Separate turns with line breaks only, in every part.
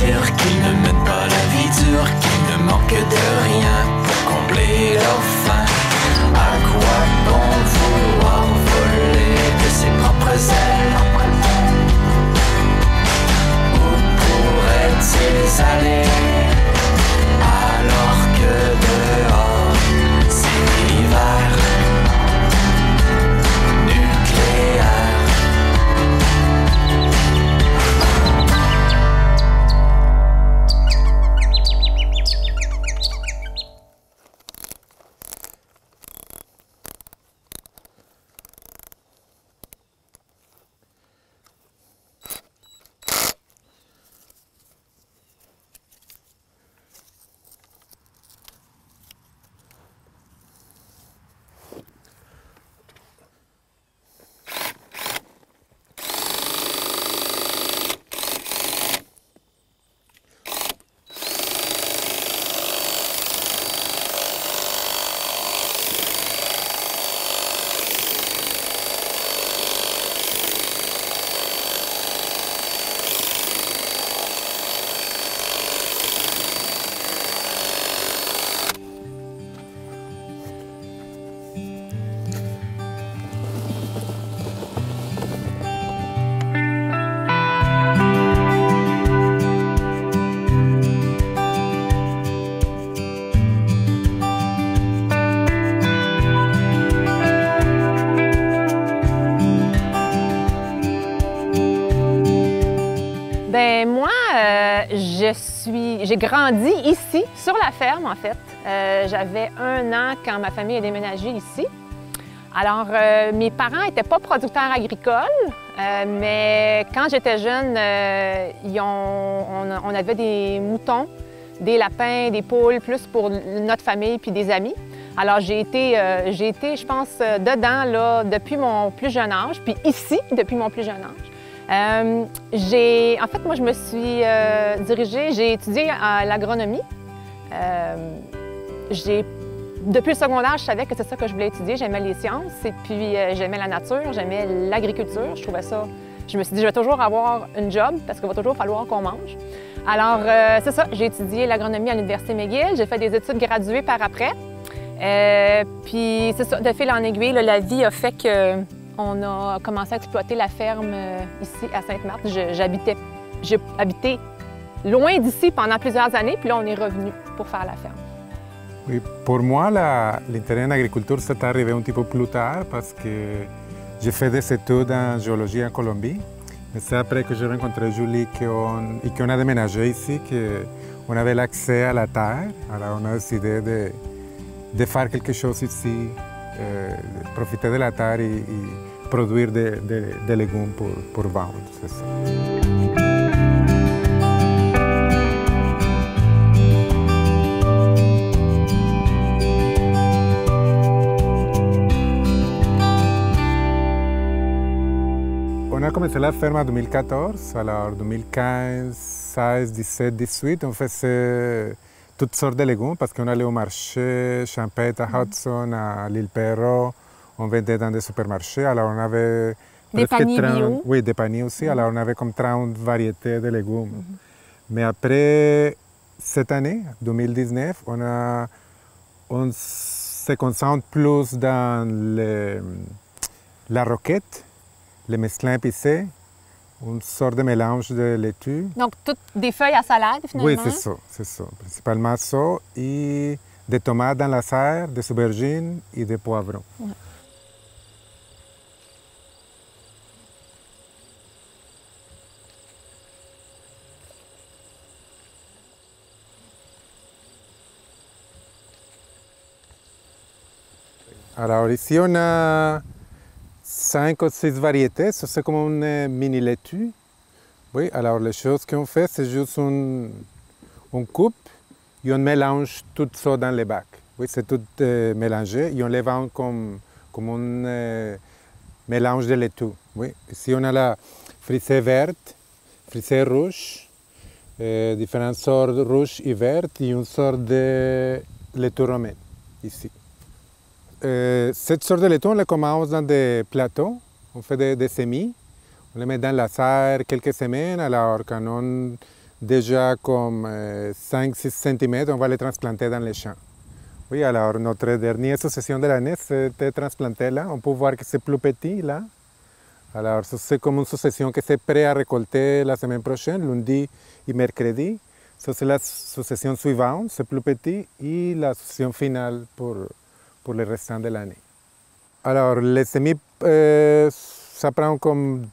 dire qu'ils ne mènent pas la vie dure, qu'ils ne manquent de rien pour combler leur faim. À quoi bon vouloir voler de ses propres ailes? Où pourraient-ils aller alors que dehors c'est l'hiver nucléaire?
Ben moi, j'ai grandi ici, sur la ferme en fait. J'avais 1 an quand ma famille a déménagé ici. Alors, mes parents n'étaient pas producteurs agricoles, mais quand j'étais jeune, on avait des moutons, des lapins, des poules, plus pour notre famille puis des amis. Alors, j'ai été, je pense, dedans là, depuis mon plus jeune âge, puis ici depuis mon plus jeune âge. En fait, moi, je me suis dirigée, j'ai étudié à l'agronomie. Depuis le secondaire, je savais que c'est ça que je voulais étudier. J'aimais les sciences et puis j'aimais la nature, j'aimais l'agriculture. Je trouvais ça. Je me suis dit, je vais toujours avoir une job parce qu'il va toujours falloir qu'on mange. Alors, c'est ça, j'ai étudié l'agronomie à l'Université McGill. J'ai fait des études graduées par après. Puis, c'est ça, de fil en aiguille, là, la vie a fait que. On a commencé à exploiter la ferme ici à Sainte-Marthe. J'ai habité loin d'ici pendant plusieurs années, puis là, on est revenu pour faire la ferme.
Oui, pour moi, l'intérêt en agriculture, c'est arrivé un petit peu plus tard parce que j'ai fait des études en géologie en Colombie. Mais c'est après que j'ai rencontré Julie et qu'on a déménagé ici, qu'on avait l'accès à la terre. Alors, on a décidé de faire quelque chose ici. Profiter de la terre et produire des légumes pour vendre, c'est ça. On a commencé la ferme en 2014, alors 2015, 16, 17, 18, on faisait toutes sortes de légumes parce qu'on allait au marché, Champêtre, à Hudson, à l'île Perrot, on vendait dans des supermarchés. Alors on avait
des paniers 30, bio.
Oui, des paniers aussi. Alors on avait comme 30 variétés de légumes. Mais après cette année, 2019, on se concentre plus dans la roquette, les mesclins épicés, une sorte de mélange de laitue.
Donc, toutes des feuilles à salade, finalement?
Oui, c'est ça. Principalement ça. Et des tomates dans la serre, des aubergines et des poivrons. Ouais. Alors, ici, on a 5 ou 6 variétés. Ça, c'est comme une mini laitue. Oui, alors les choses qu'on fait, c'est juste on coupe et on mélange tout ça dans les bacs. Oui, c'est tout mélangé et on les vend comme un mélange de laitue. Oui, ici on a la frisée verte, frisée rouge, différentes sortes rouges et vertes et une sorte de laitue romaine ici. Cette sorte de laitue, on la commence dans des plateaux, on fait des semis. On les met dans la serre quelques semaines, alors quand on déjà comme 5-6 cm, on va les transplanter dans les champs. Oui, alors notre dernière succession de l'année, c'était transplanté là. On peut voir que c'est plus petit là. Alors, c'est comme une succession qui est prête à récolter la semaine prochaine, lundi et mercredi. Ça, c'est la succession suivante, c'est plus petit, et la succession finale pour le restant de l'année. Alors, les semis, ça prend comme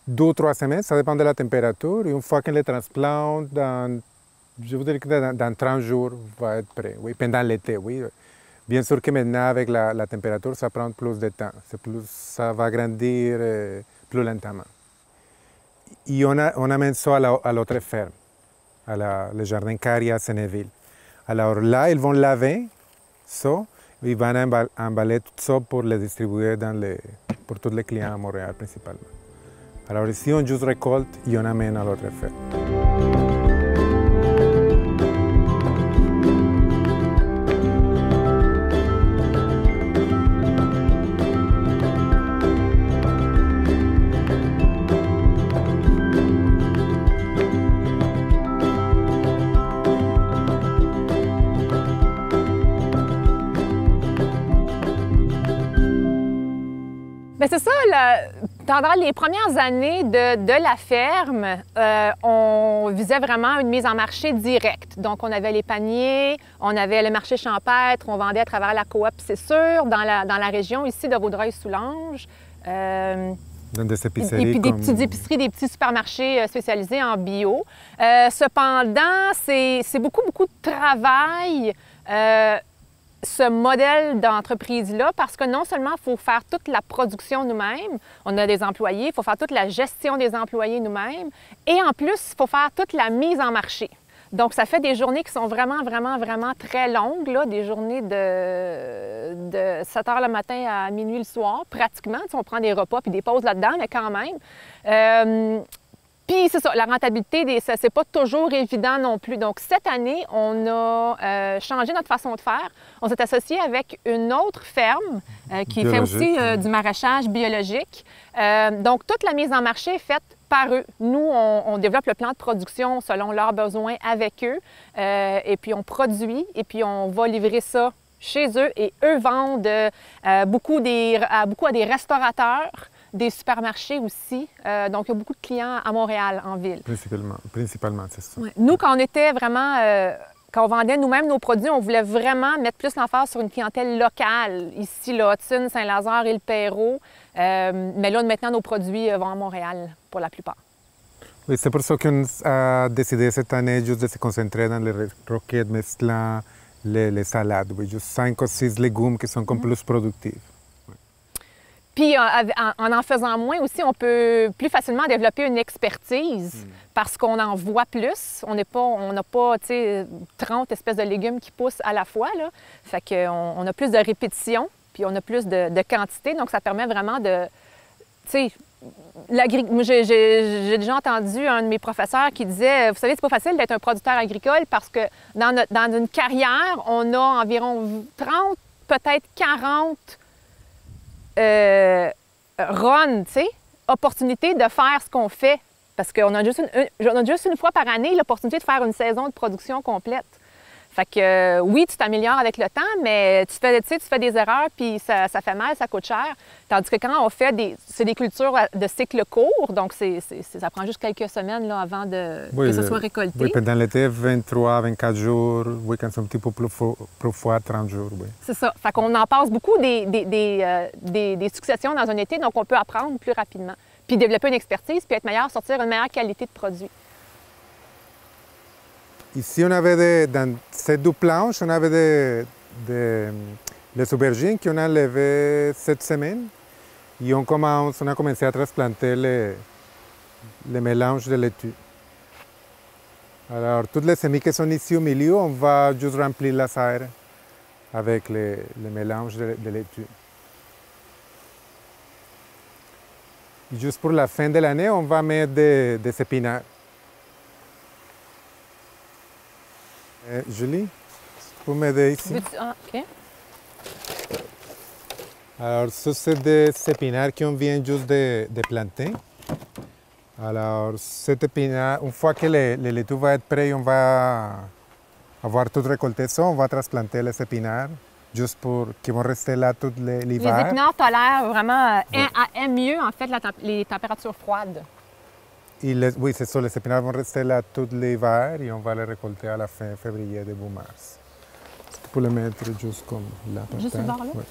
2 ou 3 semaines, ça dépend de la température. Et une fois qu'on les transplante, je vous dirais que dans 30 jours, va être prêt. Oui, pendant l'été, oui. Bien sûr que maintenant, avec la température, ça prend plus de temps. Ça va grandir plus lentement. Et on amène ça à l'autre ferme, le jardin Caria à Sénéville. Alors là, ils vont laver ça, ils vont emballer tout ça pour le distribuer pour tous les clients à Montréal principalement. Alors ici, on juste récolte et on amène à l'autre ferme.
Bien, c'est ça, pendant les premières années de la ferme, on visait vraiment une mise en marché directe. Donc, on avait les paniers, on avait le marché champêtre, on vendait à travers la coop, c'est sûr, dans la région ici de Vaudreuil-Soulanges.
Dans des épiceries.
Et puis des petites épiceries, des petits supermarchés spécialisés en bio. Cependant, c'est beaucoup de travail. Ce modèle d'entreprise-là, parce que non seulement il faut faire toute la production nous-mêmes, on a des employés, il faut faire toute la gestion des employés nous-mêmes, et en plus, il faut faire toute la mise en marché. Donc, ça fait des journées qui sont vraiment très longues, là, des journées de 7 heures le matin à minuit le soir, pratiquement. Tu sais, on prend des repas puis des pauses là-dedans, mais quand même. Puis c'est ça, la rentabilité, c'est pas toujours évident non plus. Donc cette année, on a changé notre façon de faire. On s'est associé avec une autre ferme qui fait aussi du maraîchage biologique. Donc toute la mise en marché est faite par eux. Nous, on développe le plan de production selon leurs besoins avec eux. Et puis on produit et puis on va livrer ça chez eux. Et eux vendent beaucoup à des restaurateurs, des supermarchés aussi. Donc, il y a beaucoup de clients à Montréal, en ville.
Principalement, c'est ça.
Ouais. Nous, quand on était vraiment... quand on vendait nous-mêmes nos produits, on voulait vraiment mettre plus l'emphase sur une clientèle locale. Ici, là, Hudson, Saint-Lazare et le Perrot. Mais là, maintenant, nos produits vont à Montréal, pour la plupart.
Oui, c'est pour ça qu'on a décidé cette année juste de se concentrer dans les roquettes, mesclant les salades. Oui, juste 5 ou 6 légumes qui sont comme plus productifs.
Puis, en faisant moins aussi, on peut plus facilement développer une expertise parce qu'on en voit plus. On n'a pas, tu sais, 30 espèces de légumes qui poussent à la fois, là. Fait qu'on a plus de répétition, puis on a plus de quantité. Donc, ça permet vraiment de, tu sais, j'ai déjà entendu un de mes professeurs qui disait, vous savez, c'est pas facile d'être un producteur agricole parce que dans une carrière, on a environ 30, peut-être 40 run, tu sais, opportunité de faire ce qu'on fait. Parce qu'on a juste une fois par année l'opportunité de faire une saison de production complète. Fait que oui, tu t'améliores avec le temps, mais tu fais des erreurs, puis ça fait mal, ça coûte cher. Tandis que quand on fait c'est des cultures de cycle court, donc ça prend juste quelques semaines là, avant que ça soit récolté.
Oui, pendant l'été, 23, 24 jours, oui, quand c'est un petit peu plus froid, 30 jours, oui.
C'est ça. Fait qu'on en passe beaucoup des successions dans un été, donc on peut apprendre plus rapidement. Puis développer une expertise, puis être meilleur, sortir une meilleure qualité de produit.
Ici, on avait dans ces 2 planches, on avait des aubergines qu'on a levées cette semaine. Et on a commencé à transplanter les mélanges de laitue. Alors, toutes les semis qui sont ici au milieu, on va juste remplir la serre avec les mélanges de laitue. Et juste pour la fin de l'année, on va mettre des épinards. Julie, tu peux m'aider ici?
Ah, OK.
Alors, ça, c'est des épinards qu'on vient juste de planter. Alors, cet épinard, une fois que le laitue va être prêt, on va avoir tout récolté ça, on va transplanter les épinards, juste pour qu'ils vont rester là tout l'hiver.
Les épinards tolèrent vraiment, aiment mieux en fait les températures froides.
Oui, c'est ça, les épinards vont rester là tout l'hiver et on va les récolter à la fin février, début mars. Tu peux les mettre juste comme là.
Juste ce bord-là?
Oui.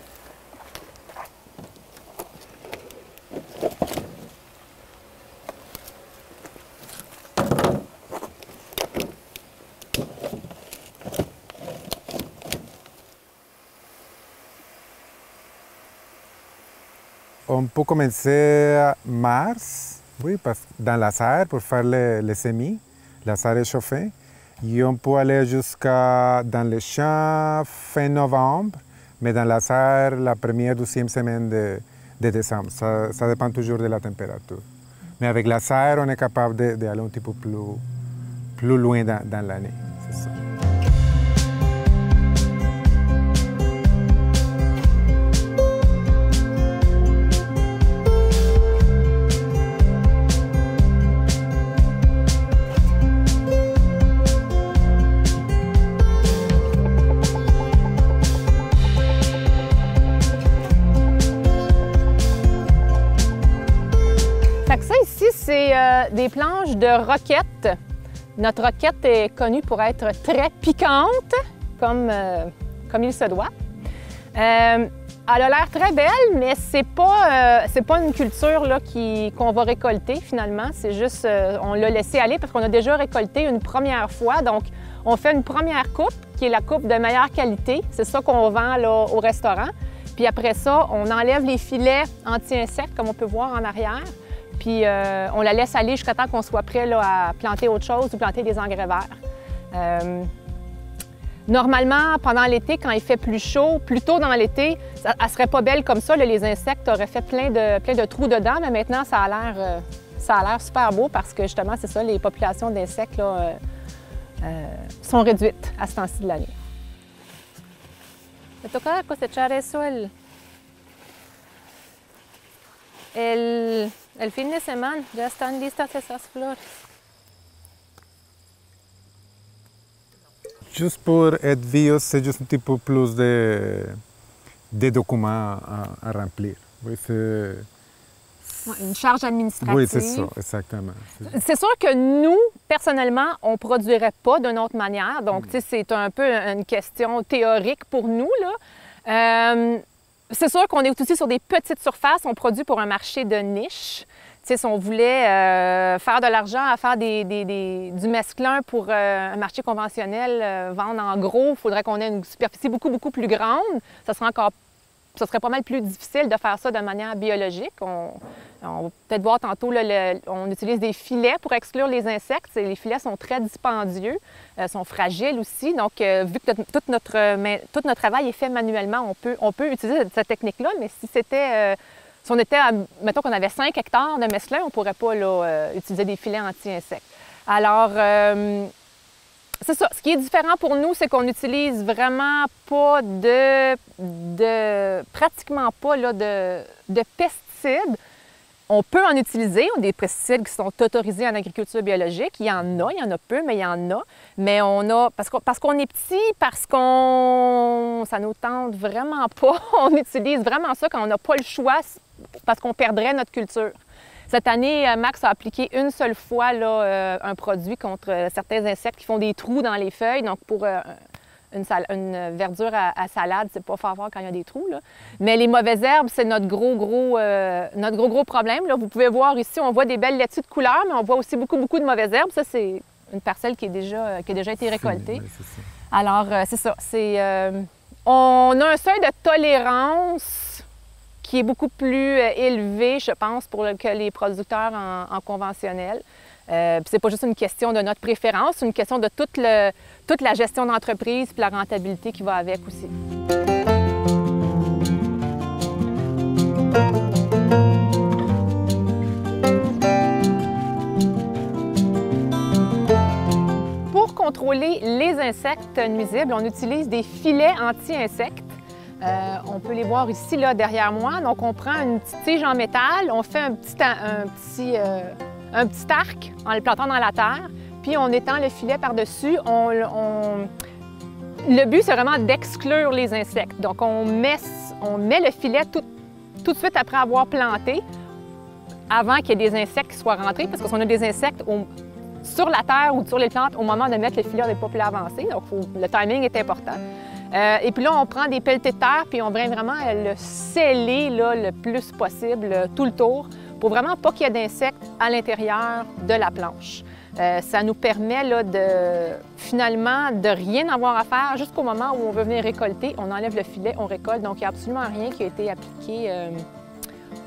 On peut commencer en mars, oui, dans la serre pour faire les semis. La serre est chauffée. Et on peut aller jusqu'à dans les champs fin novembre, mais dans la serre la première, deuxième semaine de décembre. Ça dépend toujours de la température. Mais avec la serre, on est capable d'aller un petit peu plus loin dans l'année. C'est ça.
C'est des planches de roquette. Notre roquette est connue pour être très piquante, comme il se doit. Elle a l'air très belle, mais c'est pas une culture qu'on va récolter finalement. C'est juste, on l'a laissé aller parce qu'on a déjà récolté une première fois. Donc, on fait une première coupe, qui est la coupe de meilleure qualité. C'est ça qu'on vend là, au restaurant. Puis après ça, on enlève les filets anti-insectes, comme on peut voir en arrière. Puis on la laisse aller jusqu'à temps qu'on soit prêt là, à planter autre chose ou planter des engrais verts. Normalement, pendant l'été, quand il fait plus chaud, plus tôt dans l'été, elle ne serait pas belle comme ça. Là, les insectes auraient fait plein de trous dedans, mais maintenant, ça a l'air super beau parce que justement, c'est ça, les populations d'insectes là, sont réduites à ce temps-ci de l'année. Me toca cosechar eso el fin de semana, ya están listas esas flores.
Juste pour être vieux, c'est juste un petit peu plus de documents à remplir. Oui,
une charge administrative.
Oui, c'est ça, exactement.
C'est sûr que nous, personnellement, on ne produirait pas d'une autre manière. Donc, c'est un peu une question théorique pour nous, là. C'est sûr qu'on est aussi sur des petites surfaces. On produit pour un marché de niche. Si on voulait faire de l'argent à faire du mesclun pour un marché conventionnel, vendre en gros, il faudrait qu'on ait une superficie beaucoup, beaucoup plus grande. Ça serait pas mal plus difficile de faire ça de manière biologique. On va peut-être voir tantôt, là, on utilise des filets pour exclure les insectes. Les filets sont très dispendieux, sont fragiles aussi. Donc, vu que tout notre travail est fait manuellement, on peut utiliser cette technique-là, mais si on était, mettons qu'on avait 5 hectares de mesclun, on ne pourrait pas là, utiliser des filets anti-insectes. Alors, c'est ça. Ce qui est différent pour nous, c'est qu'on n'utilise vraiment pas pratiquement pas là, de pesticides. On peut en utiliser, on a des pesticides qui sont autorisés en agriculture biologique. Il y en a peu, mais il y en a. Mais on a, parce qu'on est petit, ça nous tente vraiment pas. On utilise vraiment ça quand on n'a pas le choix, parce qu'on perdrait notre culture. Cette année, Max a appliqué une seule fois là, un produit contre certains insectes qui font des trous dans les feuilles. Donc, pour une verdure à salade, c'est pas fort voir quand il y a des trous, là. Mais les mauvaises herbes, c'est notre gros problème, là. Vous pouvez voir ici, on voit des belles laitues de couleur, mais on voit aussi beaucoup de mauvaises herbes. Ça, c'est une parcelle qui a déjà été récoltée.
Oui, c'est ça.
Alors, c'est ça. On a un seuil de tolérance qui est beaucoup plus élevé, je pense, que les producteurs en conventionnel. C'est pas juste une question de notre préférence, c'est une question de toute la gestion d'entreprise et la rentabilité qui va avec aussi. Pour contrôler les insectes nuisibles, on utilise des filets anti-insectes. On peut les voir ici, là, derrière moi. Donc, on prend une petite tige en métal, on fait un petit un petit arc en le plantant dans la terre, puis on étend le filet par-dessus. Le but, c'est vraiment d'exclure les insectes. Donc, on met le filet tout de suite après avoir planté, avant qu'il y ait des insectes qui soient rentrés, parce que si on a des insectes sur la terre ou sur les plantes, au moment de mettre le filet, on n'est pas plus avancé. Donc, le timing est important. Et puis là, on prend des pelletées de terre, puis on vient vraiment le sceller là, le plus possible, tout le tour, pour vraiment pas qu'il y ait d'insectes à l'intérieur de la planche. Ça nous permet là, finalement de rien avoir à faire jusqu'au moment où on veut venir récolter. On enlève le filet, on récolte, donc il n'y a absolument rien qui a été appliqué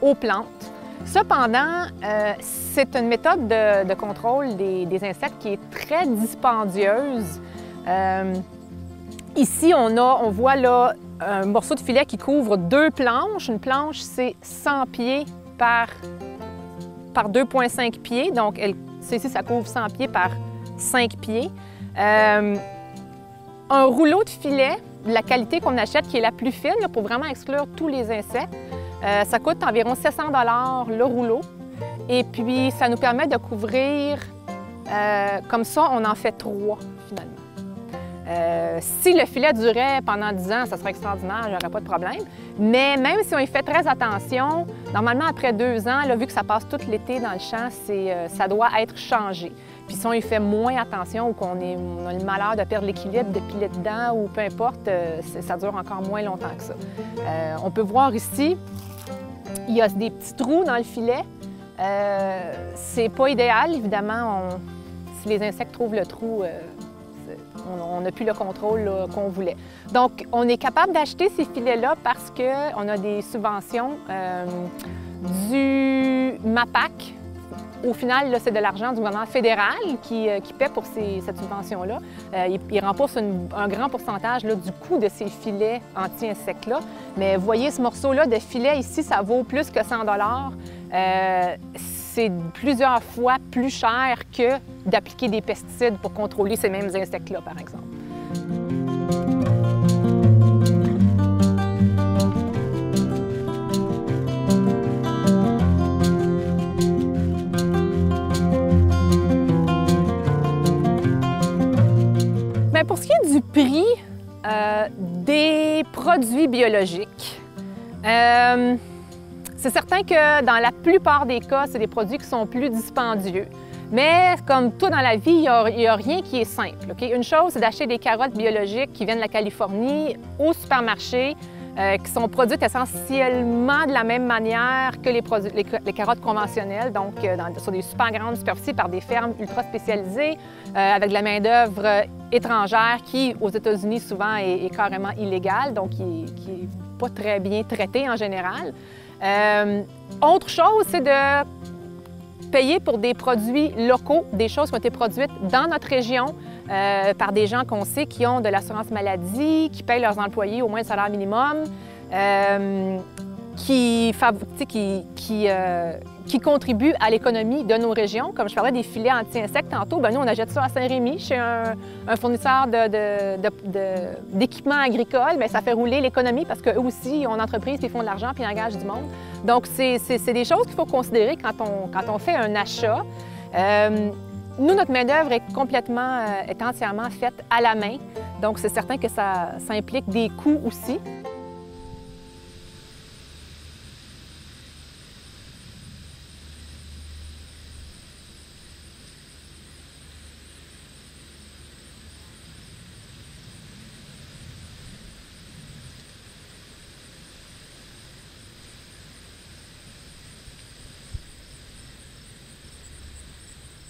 aux plantes. Cependant, c'est une méthode de contrôle des insectes qui est très dispendieuse. Ici, on voit là, un morceau de filet qui couvre 2 planches. Une planche, c'est 100 pieds par 2,5 pieds. Donc, ici, ça couvre 100 pieds par 5 pieds. Un rouleau de filet, de la qualité qu'on achète, qui est la plus fine, là, pour vraiment exclure tous les insectes, ça coûte environ 700 $ le rouleau. Et puis, ça nous permet de couvrir, comme ça, on en fait 3, finalement. Si le filet durait pendant 10 ans, ça serait extraordinaire, j'aurais pas de problème. Mais même si on y fait très attention, normalement, après 2 ans, là, vu que ça passe tout l'été dans le champ, ça doit être changé. Puis si on y fait moins attention ou qu'on a le malheur de perdre l'équilibre, de piler dedans ou peu importe, ça dure encore moins longtemps que ça. On peut voir ici, il y a des petits trous dans le filet. C'est pas idéal, évidemment. Si les insectes trouvent le trou, on n'a plus le contrôle qu'on voulait. Donc, on est capable d'acheter ces filets-là parce qu'on a des subventions du MAPAC. Au final, c'est de l'argent du gouvernement fédéral qui paie pour cette subvention-là. Il rembourse un grand pourcentage là, du coût de ces filets anti-insectes-là. Mais vous voyez, ce morceau-là de filet ici, ça vaut plus que 100 $. C'est plusieurs fois plus cher que d'appliquer des pesticides pour contrôler ces mêmes insectes-là, par exemple. Bien, pour ce qui est du prix des produits biologiques, c'est certain que dans la plupart des cas, c'est des produits qui sont plus dispendieux. Mais comme tout dans la vie, il n'y a rien qui est simple. Okay? Une chose, c'est d'acheter des carottes biologiques qui viennent de la Californie au supermarché, qui sont produites essentiellement de la même manière que les carottes conventionnelles, donc sur des super grandes superficies par des fermes ultra spécialisées, avec de la main-d'œuvre étrangère qui, aux États-Unis, souvent est carrément illégale, donc qui n'est pas très bien traitée en général. Autre chose, c'est de payer pour des produits locaux, des choses qui ont été produites dans notre région par des gens qu'on sait qui ont de l'assurance maladie, qui payent leurs employés au moins le salaire minimum, qui contribuent à l'économie de nos régions. Comme je parlais des filets anti-insectes tantôt, bien, nous, on achète ça à Saint-Rémy, chez un fournisseur d'équipements agricoles. Bien, ça fait rouler l'économie parce qu'eux aussi ont une entreprise, puis ils font de l'argent, puis ils engagent du monde. Donc, c'est des choses qu'il faut considérer quand on fait un achat. Nous, notre main-d'œuvre est entièrement faite à la main. Donc, c'est certain que ça implique des coûts aussi.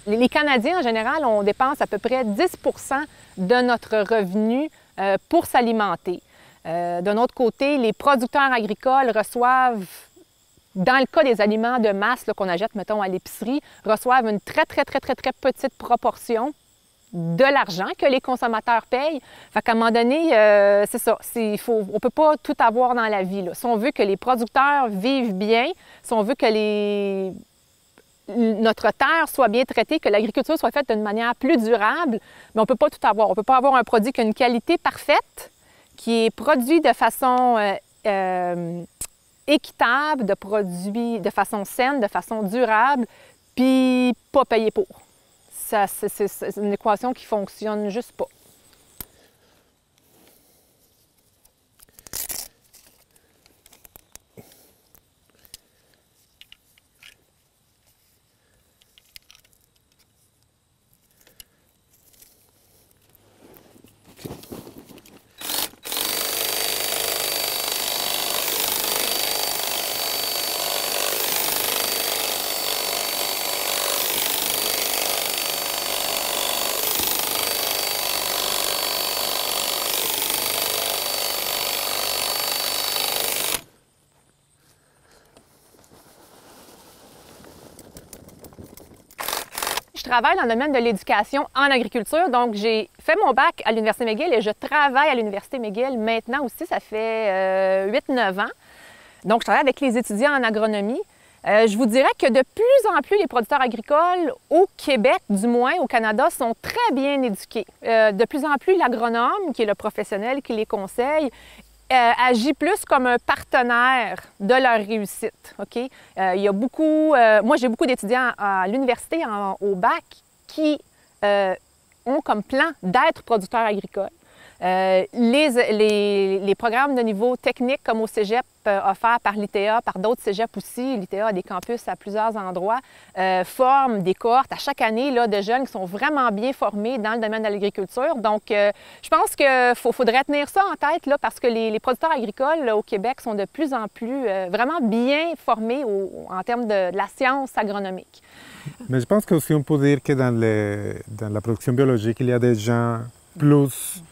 Les Canadiens, en général, on dépense à peu près 10 % de notre revenu pour s'alimenter. D'un autre côté, les producteurs agricoles reçoivent, dans le cas des aliments de masse qu'on achète, mettons, à l'épicerie, reçoivent une très petite proportion de l'argent que les consommateurs payent. Fait qu'à un moment donné, c'est ça, on ne peut pas tout avoir dans la vie, là. Si on veut que les producteurs vivent bien, si on veut que notre terre soit bien traitée, que l'agriculture soit faite d'une manière plus durable, mais on ne peut pas tout avoir. On ne peut pas avoir un produit qui a une qualité parfaite, qui est produit de façon équitable, de façon saine, de façon durable, puis pas payer pour. C'est une équation qui fonctionne juste pas. Je travaille dans le domaine de l'éducation en agriculture, donc j'ai fait mon bac à l'Université McGill et je travaille à l'Université McGill maintenant aussi, ça fait 8-9 ans. Donc, je travaille avec les étudiants en agronomie. Je vous dirais que de plus en plus, les producteurs agricoles au Québec, du moins au Canada, sont très bien éduqués. De plus en plus, l'agronome, qui est le professionnel qui les conseille, agit plus comme un partenaire de leur réussite. Okay? Il y a beaucoup, moi, j'ai beaucoup d'étudiants à l'université, au bac, qui ont comme plan d'être producteurs agricoles. Les programmes de niveau technique, comme au cégep, offerts par l'ITA, par d'autres cégeps aussi, l'ITA a des campus à plusieurs endroits, forment des cohortes à chaque année là, de jeunes qui sont vraiment bien formés dans le domaine de l'agriculture. Donc, je pense qu'il faudrait tenir ça en tête là, parce que les producteurs agricoles là, au Québec sont de plus en plus vraiment bien formés en termes de la science agronomique.
Mais je pense qu'aussi on peut dire que dans la production biologique, il y a des gens plus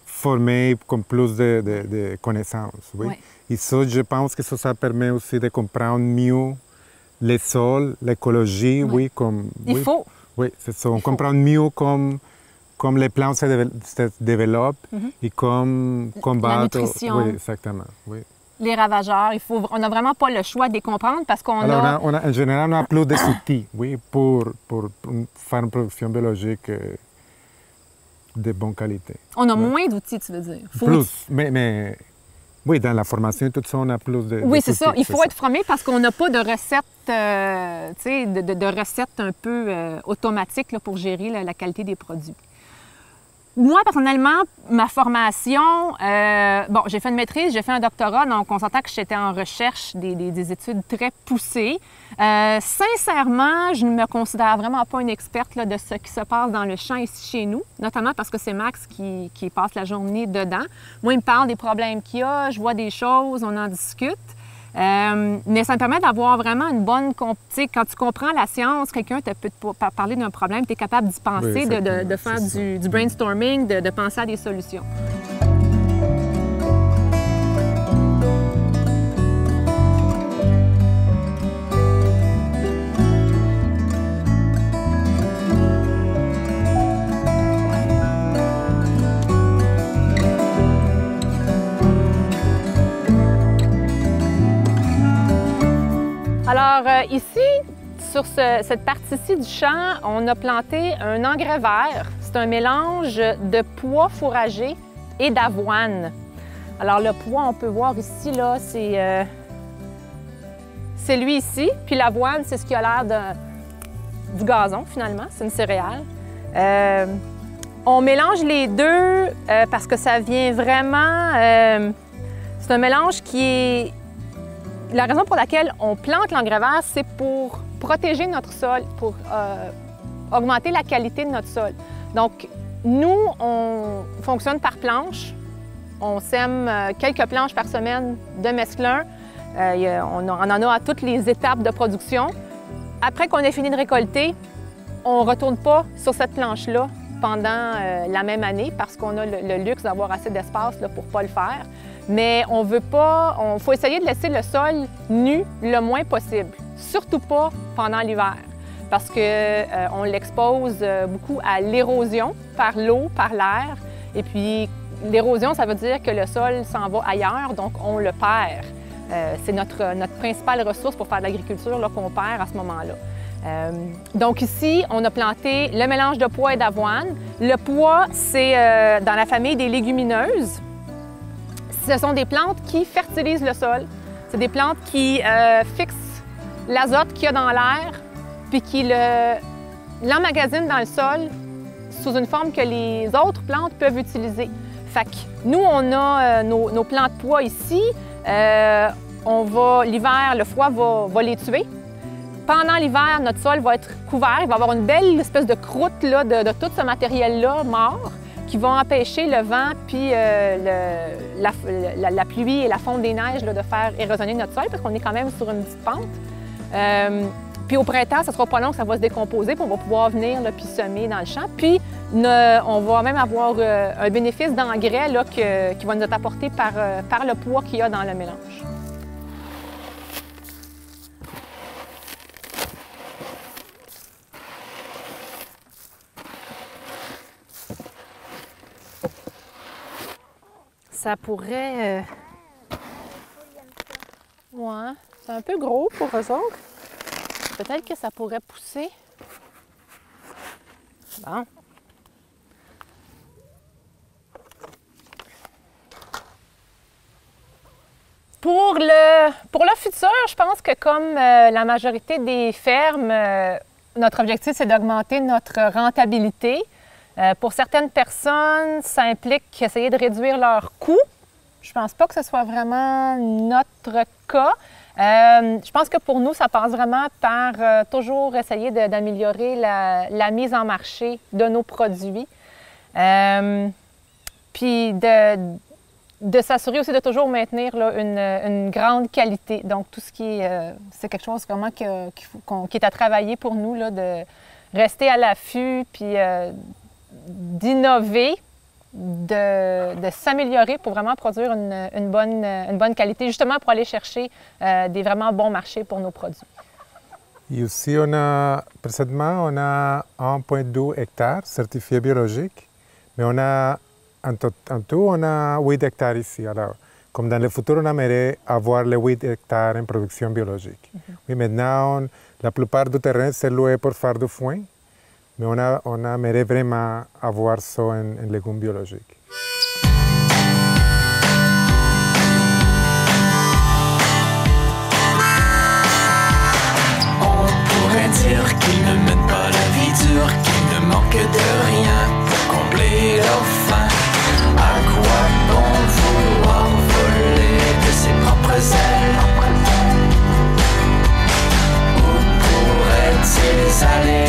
formés, comme plus de connaissances. Oui. Ouais. Et ça, je pense que ça permet aussi de comprendre mieux les sols, l'écologie, ouais. Oui, comme...
Il faut.
Oui, c'est ça. On comprend mieux comme les plantes se développent et comme combattre...
La nutrition.
Oui, exactement. Oui.
Les ravageurs, on n'a vraiment pas le choix de les comprendre parce qu'on
a... En général, on a plus d'outils, oui, pour faire une production biologique de bonne qualité.
On a moins d'outils, tu veux dire?
Plus, mais oui, dans la formation, tout ça, on a plus de...
Oui, c'est ça. Il faut être formé parce qu'on n'a pas de recettes, tu sais, de recettes un peu automatiques là, pour gérer la qualité des produits. Moi, personnellement, ma formation, bon, j'ai fait une maîtrise, j'ai fait un doctorat, donc on s'entend que j'étais en recherche des études très poussées. Sincèrement, je ne me considère vraiment pas une experte là, de ce qui se passe dans le champ ici chez nous, notamment parce que c'est Max qui passe la journée dedans. Moi, il me parle des problèmes qu'il y a, je vois des choses, on en discute. Mais ça me permet d'avoir vraiment une bonne... Tu sais, quand tu comprends la science, quelqu'un peut te parler d'un problème, tu es capable d'y penser, oui, de faire du brainstorming, de penser à des solutions. Alors, ici, sur cette partie-ci du champ, on a planté un engrais vert. C'est un mélange de pois fourragé et d'avoine. Alors, le pois, on peut voir ici, là, c'est lui ici. Puis l'avoine, c'est ce qui a l'air du gazon, finalement. C'est une céréale. On mélange les deux parce que ça vient vraiment... c'est un mélange qui est... La raison pour laquelle on plante l'engrais vert, c'est pour protéger notre sol, pour augmenter la qualité de notre sol. Donc, nous, on fonctionne par planche. On sème quelques planches par semaine de mesclun. On en a à toutes les étapes de production. Après qu'on ait fini de récolter, on ne retourne pas sur cette planche-là pendant la même année parce qu'on a le luxe d'avoir assez d'espace pour ne pas le faire. Mais on veut pas, il faut essayer de laisser le sol nu le moins possible, surtout pas pendant l'hiver, parce qu'on l'expose beaucoup à l'érosion par l'eau, par l'air. Et puis l'érosion, ça veut dire que le sol s'en va ailleurs, donc on le perd. C'est notre principale ressource pour faire de l'agriculture qu'on perd à ce moment-là. Donc ici, on a planté le mélange de pois et d'avoine. Le pois, c'est dans la famille des légumineuses. Ce sont des plantes qui fertilisent le sol. C'est des plantes qui fixent l'azote qu'il y a dans l'air puis qui l'emmagasinent dans le sol sous une forme que les autres plantes peuvent utiliser. Fait que nous, on a nos plants de pois ici. L'hiver, le froid va les tuer. Pendant l'hiver, notre sol va être couvert. Il va y avoir une belle espèce de croûte là, de tout ce matériel-là mort qui va empêcher le vent puis la pluie et la fonte des neiges là, de faire érosionner notre sol parce qu'on est quand même sur une petite pente. Puis au printemps, ça ne sera pas long que ça va se décomposer puis on va pouvoir venir là, puis semer dans le champ. Puis on va même avoir un bénéfice d'engrais là, qui va nous être apporté par le poids qu'il y a dans le mélange. Ça pourrait... Ouais, c'est un peu gros pour eux autres. Peut-être que ça pourrait pousser. Bon. Pour le futur, je pense que comme la majorité des fermes, notre objectif, c'est d'augmenter notre rentabilité. Pour certaines personnes, ça implique essayer de réduire leurs coûts. Je ne pense pas que ce soit vraiment notre cas. Je pense que pour nous, ça passe vraiment par toujours essayer d'améliorer la mise en marché de nos produits. Puis de s'assurer aussi de toujours maintenir là, une grande qualité. Donc, tout ce qui est... c'est quelque chose vraiment qui est à travailler pour nous, là, de rester à l'affût, puis d'innover, de s'améliorer pour vraiment produire une bonne qualité, justement pour aller chercher des vraiment bons marchés pour nos produits.
Et aussi, précédemment, on a 1,2 hectares certifiés biologiques, mais on a, en tout, on a 8 hectares ici. Alors, comme dans le futur, on aimerait avoir les 8 hectares en production biologique. Oui, maintenant, la plupart du terrain, c'est loué pour faire du foin. Mais on aimerait vraiment avoir ça en légumes biologiques.
On pourrait dire qu'ils ne mènent pas la vie dure, qu'ils ne manquent de rien pour combler leur faim. À quoi bon vouloir voler de ses propres ailes? Où pourraient-ils aller?